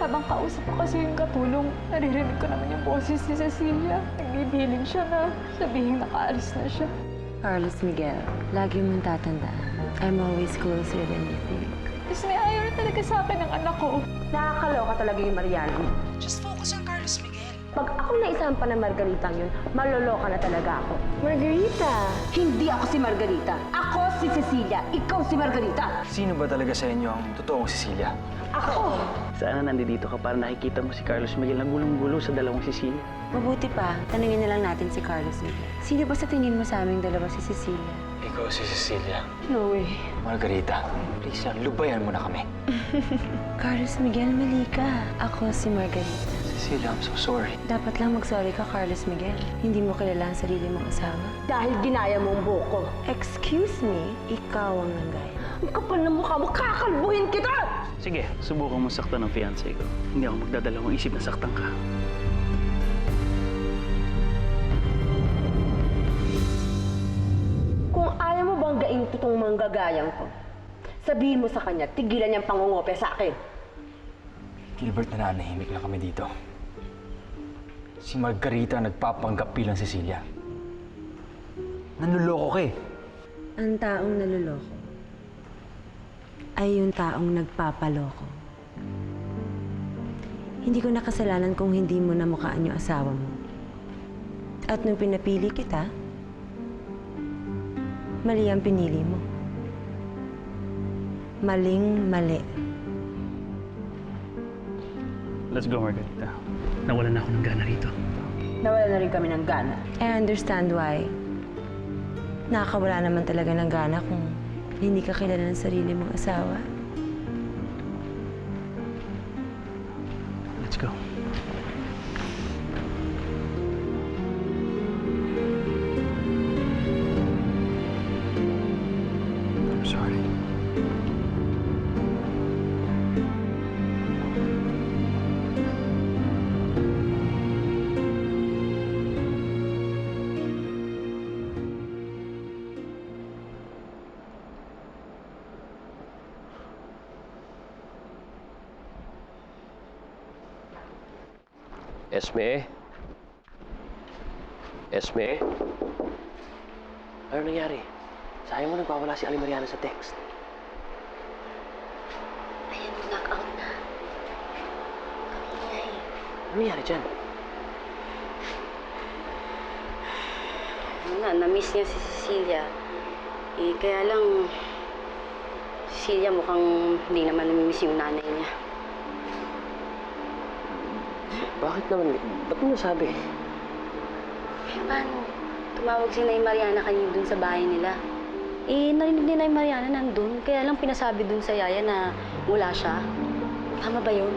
Habang kausap ko kasi yung katulong, naririnig ko naman yung boses ni Cecilia. Nagbibiling siya na sabihin nakaalis na siya. Carlos Miguel, lagi mong tatandaan. I'm always closer than you think. Tapos may ayaw na talaga sa akin ng anak ko. Nakakaloka talaga yung Mariana. Just focus on Carlos Miguel. Pag ako naisampa ng Margarita yun, maloloka na talaga ako. Margarita! Hindi ako si Margarita. Ako si Cecilia. Ikaw si Margarita. Sino ba talaga sa inyo ang totoong Cecilia? Ako! Sana nandito ka para nakikita mo si Carlos Miguel na gulong-gulo sa dalawang Cecilia. Mabuti pa, tanungin na lang natin si Carlos Miguel. Sino ba sa tingin mo sa aming dalawa si Cecilia? Ikaw si Cecilia. No way. Margarita, please lang, lubayan mo na kami. Carlos Miguel, mali ka. Ako si Margarita. Cecilia, I'm so sorry. Dapat lang mag-sorry ka, Carlos Miguel. Hindi mo kilala ang sarili mong asawa. Dahil ginaya mo ang buko. Excuse me, ikaw ang nanggaya. Ang kapal na mukha mo, kakalbuhin kita! Sige, subukan mo saktan ng fiancé ko. Hindi ako magdadalawang isip na saktan ka. Kung ayaw mo bang gaing tutong manggagayang ko, sabihin mo sa kanya, tigilan niyang pangungopya sa akin. Gilbert, nananahimik lang kami dito. Si Margarita ang nagpapanggap bilang Cecilia. Nanluloko ka eh. Ang taong naluloko ay yung taong nagpapaloko. Hindi ko nakasalanan kung hindi mo namukhaan yung asawa mo. At nung pinapili kita, mali ang pinili mo. Maling-mali. Let's go, Margarita. Nawalan na ako ng gana rito. Nawala na rin kami ng gana. I understand why. Nakakawala naman talaga ng gana kung hindi ka kilala ng sarili mong asawa. Let's go. I'm sorry. Esme? Esme? Ano nangyari? Sayang mo nagpawala si Ali Mariana sa text. Ayan, knock-out na. Kamingay. Ano nangyari dyan? Ano nga, na-miss niya si Cecilia. Eh, kaya lang, Cecilia mukhang hindi naman namimiss yung nanay niya. Bakit naman? Ba't mo nasabi? Eh, paano? Tumawag si Nay Mariana kanina dun sa bahay nila. Eh, narinig ni Nay Mariana nandun. Kaya lang pinasabi dun sa yaya na wala siya. Tama ba yun?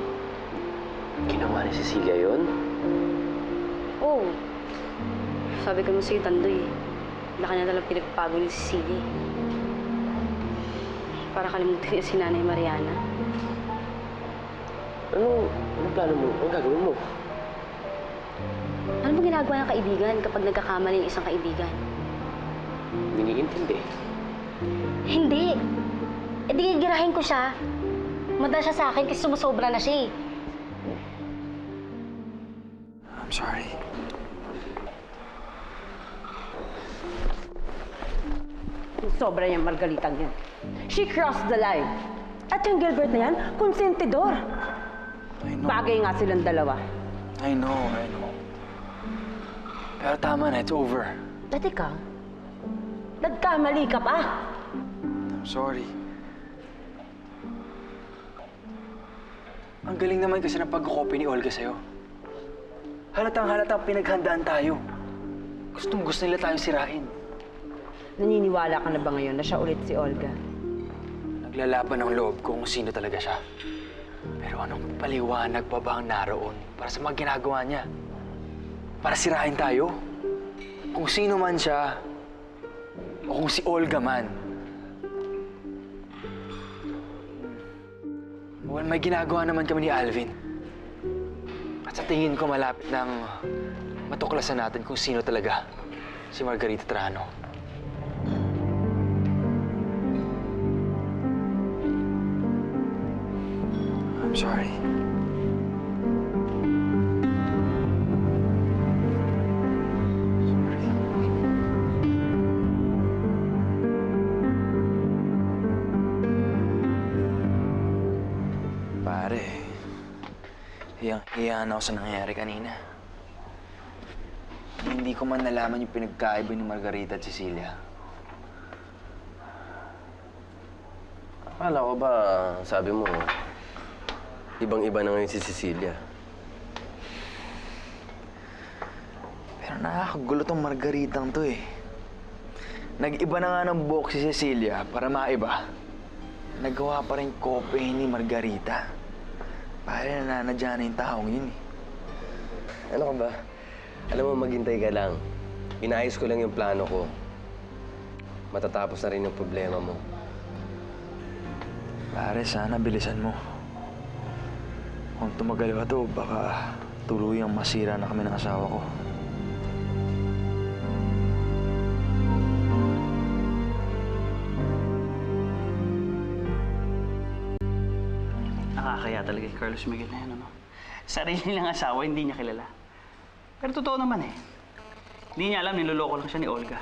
Ginawa ni Cecilia yun? Oo. Sabi ko mo sa'yo, Tandoy. Laki na talang pinagpago ni Cecilia. Para kalimutan niya si Nanay Mariana. Anong plano mo? Anong gagawin mo? Ano bang ginagawa ng kaibigan kapag nagkakamali ng isang kaibigan? Iniintindi. Hindi. E di gigirahin ko siya. Manda siya sa akin kasi sumusobra na siya eh. I'm sorry. Sobra niyang Margaritang yan. She crossed the line. At yung Gilbert na yan, konsentidor. I know. Bagay nga silang dalawa. I know. Pero tama na, it's over. At ikaw, nagkamali ka pa. I'm sorry. Ang galing naman kasi ng pagkakopy ni Olga sa'yo. Halatang pinaghandaan tayo. Gusto nila tayong sirain. Naniniwala ka na ba ngayon na siya ulit si Olga? Naglalaban ng loob ko kung sino talaga siya. Pero anong paliwanag pa ba ang naroon para sa mga ginagawa niya? Para sirain tayo? Kung sino man siya, o kung si Olga man. Well, may ginagawa naman kami ni Alvin. At sa tingin ko malapit nang matuklasan natin kung sino talaga si Margarita Trano. I'm sorry. Hiyang-hiyahan ako sa nangyari kanina. Hindi ko man nalaman yung pinagkaiba ni Margarita at Cecilia. Akala ko ba, sabi mo, ibang-iba na ngayon si Cecilia. Pero nakakagulo tong Margaritang to eh. Nag-iba na nga ng buhok si Cecilia para maiba. Nagawa pa rin kope ni Margarita. Para nananadya na yung taong yun eh. Ano ka ba? Alam mo, maghintay ka lang. Inayos ko lang yung plano ko. Matatapos na rin yung problema mo. Pare, sana bilisan mo. Kung tumagal pa to, baka tuluyang masira na kami ng asawa ko. Nakakaya talaga kay Carlos Miguel na yan, ano? Sarili lang asawa, hindi niya kilala. Pero totoo naman eh. Hindi niya alam, niloloko lang siya ni Olga.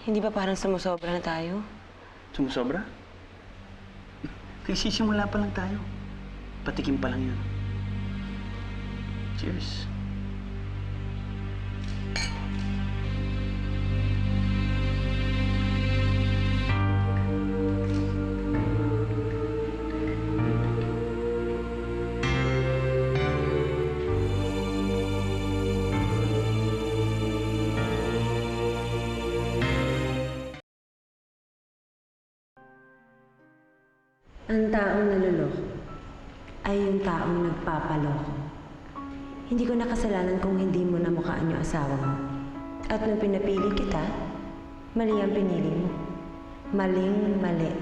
Hindi ba parang sumusobra na tayo? Sumusobra? Nagsisimula pa lang tayo. Patikim pa lang yun. Cheers. Ang taong naluloko ay yung taong nagpapaloko. Hindi ko nakasalanan kung hindi mo namukhaan yung asawa mo. At nung pinapili kita, mali ang pinili mo. Maling mali.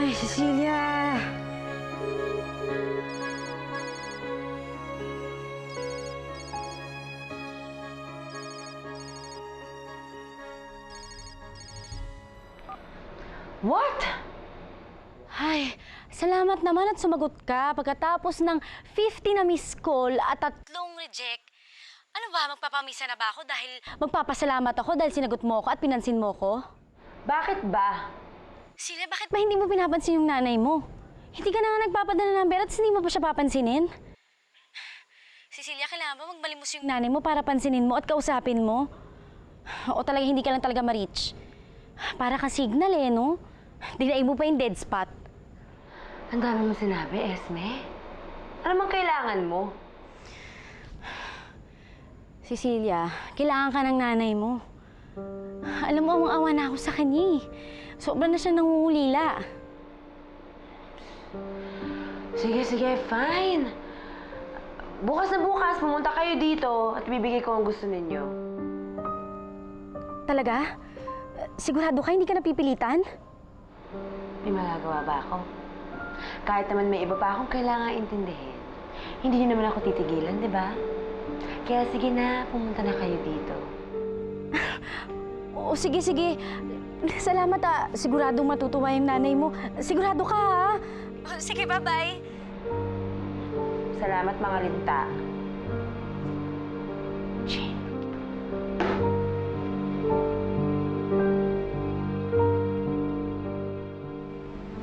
Ay, Cecilia! What? Ay, salamat naman at sumagot ka pagkatapos ng 50 na miss call at 3 reject. Ano ba, magpapamisa na ba ako dahil magpapasalamat ako dahil sinagot mo ako at pinansin mo ko? Bakit ba? Sila, bakit ba hindi mo pinapansin yung nanay mo? Hindi ka na nga nagpapadala ng pera at hindi mo pa siya papansinin? Cecilia, kailangan ba magbalimos yung nanay mo para pansinin mo at kausapin mo? O talaga hindi ka lang talaga ma-reach? Para ka signal eh, no? Dinaig mo pa yung dead spot. Ang dami mo sinabi, Esme. Ano mang kailangan mo? Cecilia, kailangan ka ng nanay mo. Alam mo, awang-awa na ako sa kanya eh. Sobra na siya nangungulila. Sige, fine. Bukas na bukas, pumunta kayo dito at bibigay ko ang gusto ninyo. Talaga? Sigurado ka hindi ka napipilitan? May magagawa ba ako? Kahit naman may iba pa akong kailangan intindihin. Hindi niyo naman ako titigilan, di ba? Kaya sige na, pumunta na kayo dito. Oo, sige. Salamat ah. Siguradong matutuwa yung nanay mo. Sigurado ka ha? Sige, bye-bye. Salamat mga linta.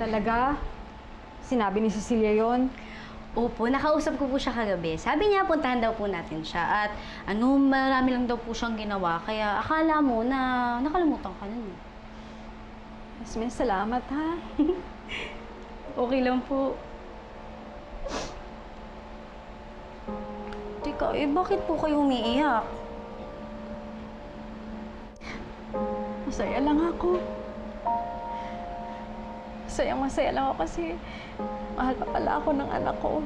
Talaga? Sinabi ni Cecilia yon. Opo, nakausap ko po siya kagabi. Sabi niya, puntahan daw po natin siya. At marami lang daw po siyang ginawa. Kaya akala mo na nakalimutan ka nun. Esme, salamat ha. Okay lang po. Teka, bakit po kayo umiiyak? Masaya lang ako. Masaya lang ako kasi mahal pa pala ako ng anak ko.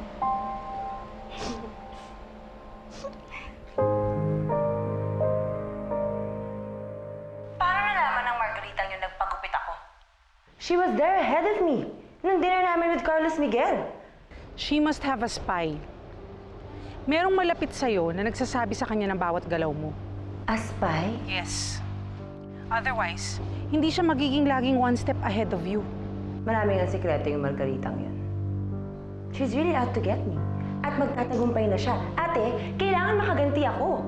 Paano nalaman ng Margarita yung nagpagupit ako? She was there ahead of me. Nung dinner namin with Carlos Miguel. She must have a spy. Merong malapit sa'yo na nagsasabi sa kanya ng bawat galaw mo. A spy? Yes. Otherwise, hindi siya magiging laging one step ahead of you. Maraming ang sikreto yung Margaritang yun. She's really out to get me. At magtatagumpay na siya. Ate, kailangan makaganti ako.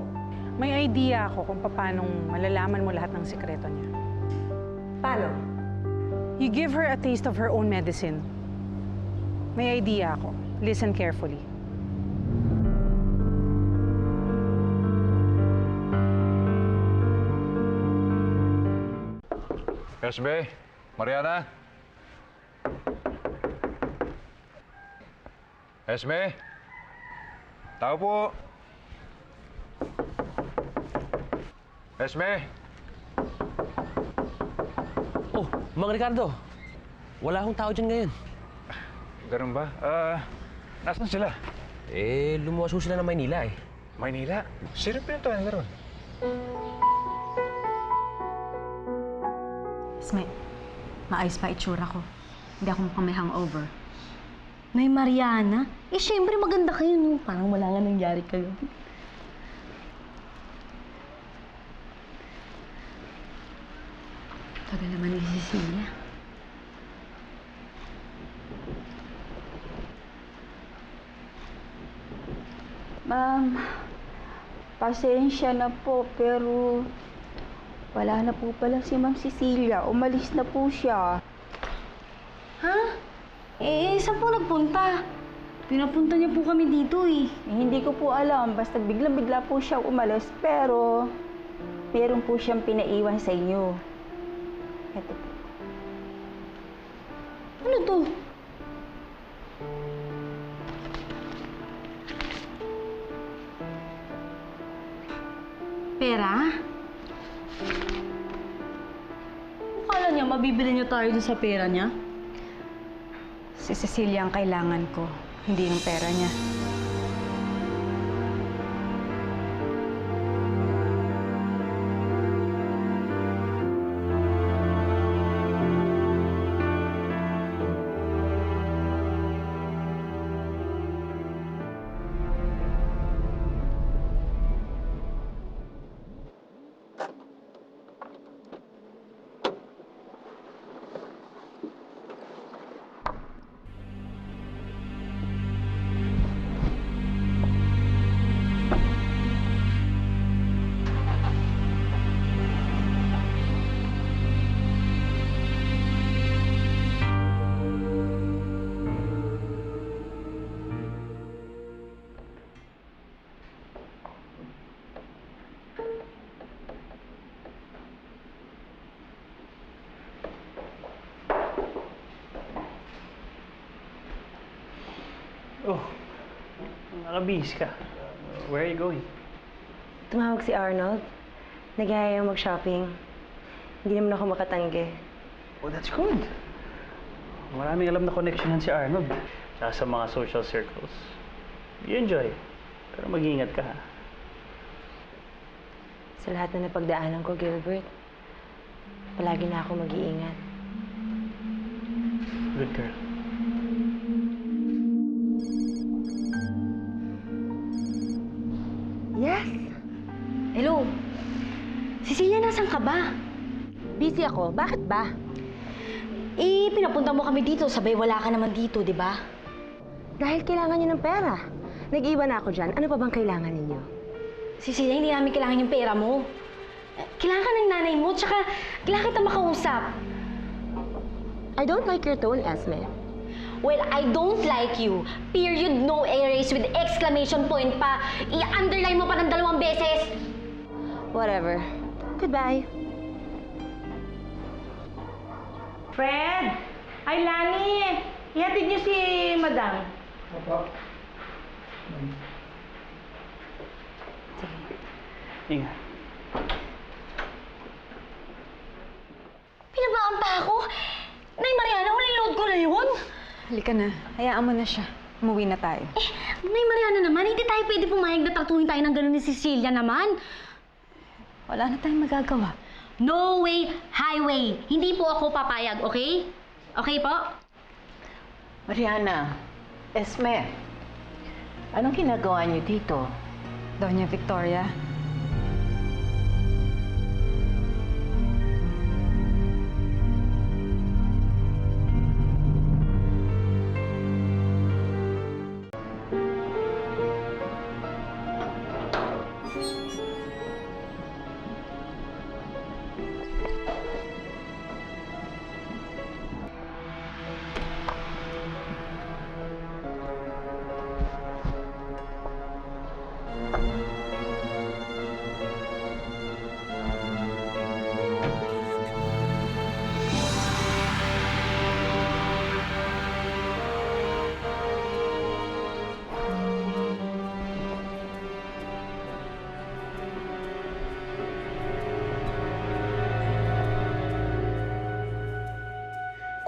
May idea ako kung paano malalaman mo lahat ng sikreto niya. Paano? You give her a taste of her own medicine. May idea ako. Listen carefully. SB, Mariana? Esme? Tao po. Esme? Oh, Mang Ricardo. Wala akong tao dyan ngayon. Ganun ba? Nasaan sila? Lumuwas ho sila ng Maynila eh. Maynila? Sino pinuntahan nila ron? Esme, maayos pa itsura ko. Hindi ako mukhang may hangover. May Mariana? Eh, syempre maganda kayo, no? Parang wala nga nangyari kayo. Tagal naman ni Cecilia. Ma'am, pasensya na po, pero wala na po pala si Ma'am Cecilia. Umalis na po siya. Ha? Saan po nagpunta? Pinapunta niya po kami dito eh. Hindi ko po alam, basta biglang-bigla po siya umalis, pero meron po siyang pinaiwan sa inyo. Ito po. Ano to? Pera? Akala niya mabibili niyo tayo dun sa pera niya? Si Cecilia ang kailangan ko, hindi yung pera niya. Oh, nakabihis ka. Where are you going? Tumawag si Arnold. Nag-aaya mag-shopping. Hindi naman ako makatanggi. Oh, that's good. Maraming alam na connectionan si Arnold. Tsaka sa mga social circles. You enjoy. Pero mag-iingat ka, ha? Sa lahat na napagdaanan ko, Gilbert, palagi na ako mag-iingat. Good girl. Yes. Hello. Cecilia, nasan ka ba? Busy ako. Bakit ba? Pinapunta mo kami dito. Sabay wala ka naman dito, di ba? Dahil kailangan niyo ng pera. Nag-iwan na ako dyan. Ano pa bang kailangan ninyo? Cecilia, hindi namin kailangan yung pera mo. Kailangan ka ng nanay mo, tsaka kailangan kita makausap. I don't like your tone, Esme. Well, I don't like you. Period, no erase with exclamation point pa. I-underline mo pa ng 2 beses. Whatever. Goodbye. Fred! Ay, Lani! Ihatid niyo si Madam. Ingat. Pinabaan pa ako? Nay Mariana, uling load ko na yun. Halika na, hayaan mo na siya. Umuwi na tayo. Nay Mariana naman, hindi tayo pwede pumayag na tratuhin tayo ng gano'n ni Cecilia naman. Wala na tayong magagawa. No way, highway. Hindi po ako papayag, okay? Okay po? Mariana, Esme, Anong ginagawa niyo dito? Doña Victoria,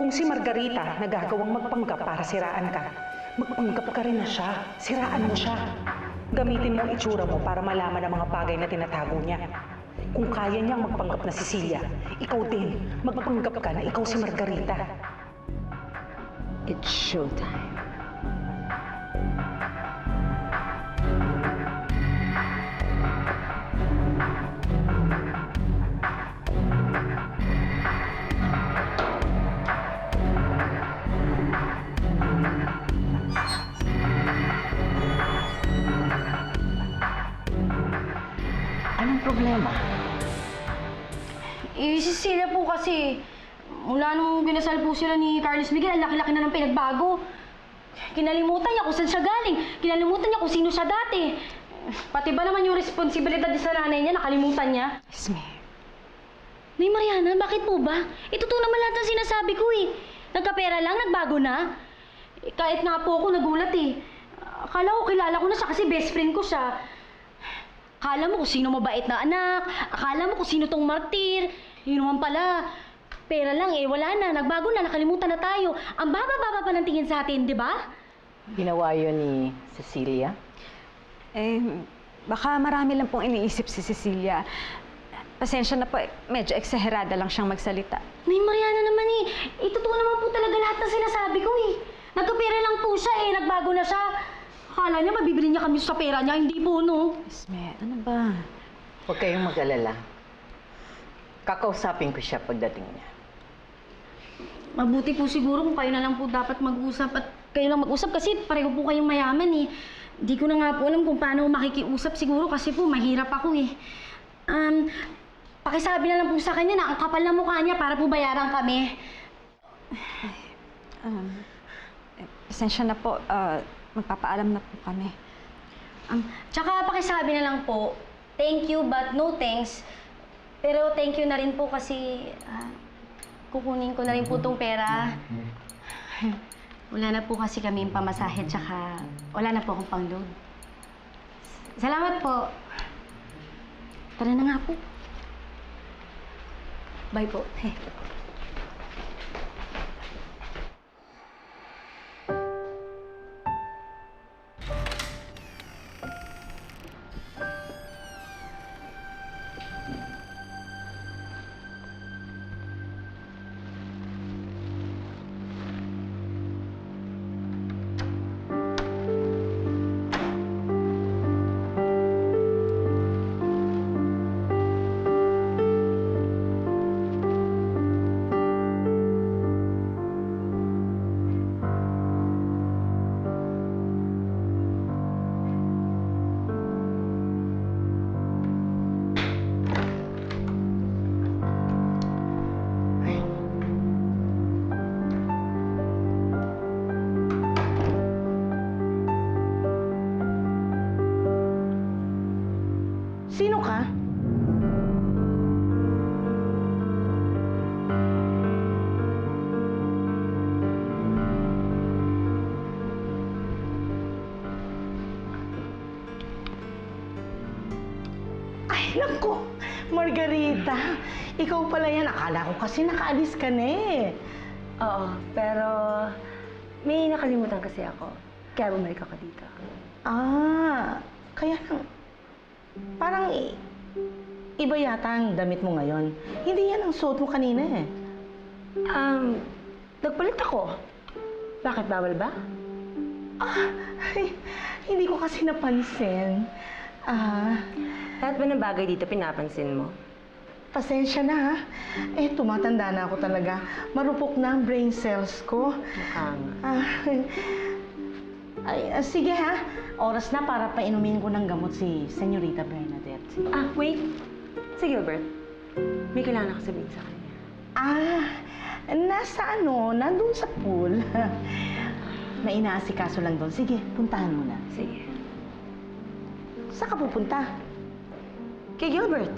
Kung si Margarita nagagawang magpanggap para siraan ka, magpanggap ka rin na siya. Siraan mo siya. Gamitin mo ang itsura mo para malaman ang mga bagay na tinatago niya. Kung kaya niyang magpanggap na Cecilia, ikaw din, magpanggap ka na ikaw si Margarita. It's showtime. Anong problema? Si Cecilia po kasi, mula nung ginasal po sila ni Carlos Miguel, ang laki-laki na ng pinagbago. Kinalimutan niya kung saan siya galing. Kinalimutan niya kung sino siya dati. Pati ba naman yung responsibilidad sa nanay niya, nakalimutan niya? Esme, Nay Mariana, bakit po ba? Totoo naman lahat ng sinasabi ko eh. Nagkapera lang, nagbago na. Kahit nga po ako nagulat eh. Akala ko kilala ko na siya kasi best friend ko siya. Akala mo kung sino mabait na anak. Akala mo kung sino tong martir. Yun naman pala. Pera lang eh, wala na. Nagbago na, nakalimutan na tayo. Ang baba-baba pa ng tingin sa atin, di ba? Ginawa yun ni Cecilia? baka marami lang pong iniisip si Cecilia. Pasensya na po, medyo eksaherada lang siyang magsalita. Nay Mariana naman eh. Totoo naman po talaga lahat ng sinasabi ko eh. Nagkapera lang po siya eh, nagbago na siya. Akala niya mabibili niya kami sa pera niya, hindi po no. Esme, ano ba? Huwag kayong mag-alala. Kakausapin ko siya pagdating niya. Mabuti po siguro kung kayo na lang po dapat mag-usap at kayo lang mag-usap kasi pareho po kayong mayaman eh. Hindi ko na nga po alam kung paano makikiusap siguro kasi po mahirap ako eh. Pakisabi na lang po sa kanya na ang kapal na mukha niya para po bayaran kami. Pasensya na po, magpapaalam na po kami. Tsaka pakisabi na lang po, thank you but no thanks. Pero thank you na rin po kasi kukunin ko na rin po tong pera. Wala na po kasi kami yung pamasahe tsaka wala na po akong pang-load. Salamat po. Tara na nga po. Bye po. Sino ka? Ay, naku! Margarita! Ikaw pala yan. Akala ko kasi nakaalis ka na eh. Oo, pero may nakalimutan kasi ako. Kaya bumalik ako dito. Kaya lang, parang iba yata ang damit mo ngayon. Hindi yan ang suot mo kanina eh. Nagpalit ako. Bakit, bawal ba? Ay, hindi ko kasi napansin. Lahat ba ng bagay dito pinapansin mo? Pasensya na ha. Tumatanda na ako talaga. Marupok na ang brain cells ko. Mukha nga. Sige ha. Oras na para painumin ko ng gamot si Senyorita Bernadette. Wait. Si Gilbert. May kailangan ako sabihin sa kanya. Nasa nandun sa pool. May inaasikaso lang doon. Sige, puntahan mo na. Sige. Saan ka pupunta? Kay Gilbert.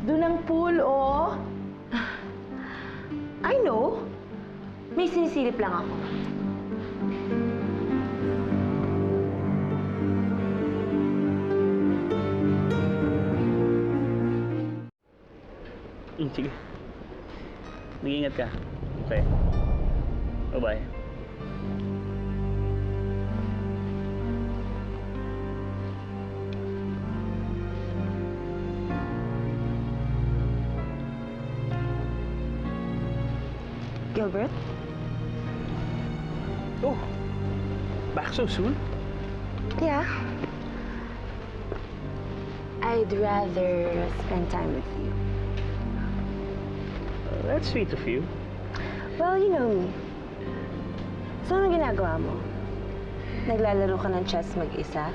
Doon ang pool, oh. I know. May sinisilip lang ako. Sige. Mag-ingat ka. Okay. Bye-bye. Gilbert? Oh, back so soon? Yeah. I'd rather spend time with you. That's sweet of you. Well, you know me. So, anong ginagawa mo? Naglalaro ka ng chess mag-isa?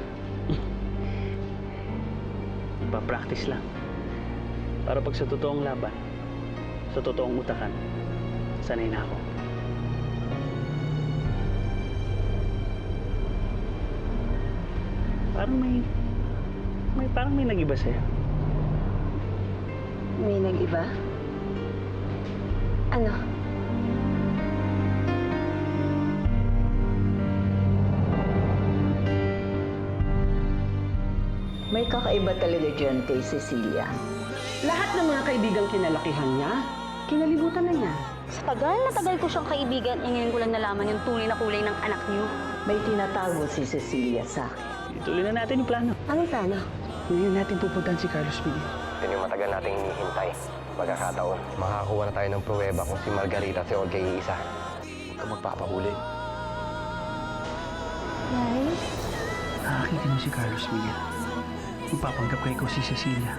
Pa-practice lang. Para pag sa totoong laban, sa totoong utakan, sanay na ako. Parang may nag-iba sa'yo. May nag-iba? Ano? May kakaiba talaga dyan kay Cecilia. Lahat ng mga kaibigang kinalakihan niya, kinalibutan na niya. Sa tagal na tagal ko siyang kaibigan, ngayon ko lang nalaman yung tunay na kulay ng anak niyo. May tinatago si Cecilia sa akin. Ituloy na natin yung plano. Anong plano? Ngayon natin pupuntahan si Carlos Miguel. Yan yung matagal nating hinihintay. Magkakataon, makakakuha na tayo ng pruweba kung si Margarita si Olga iisa. Huwag kang magpapahuli. Nice. Nakakita mo si Carlos Miguel. Magpapanggap kay ko si Cecilia.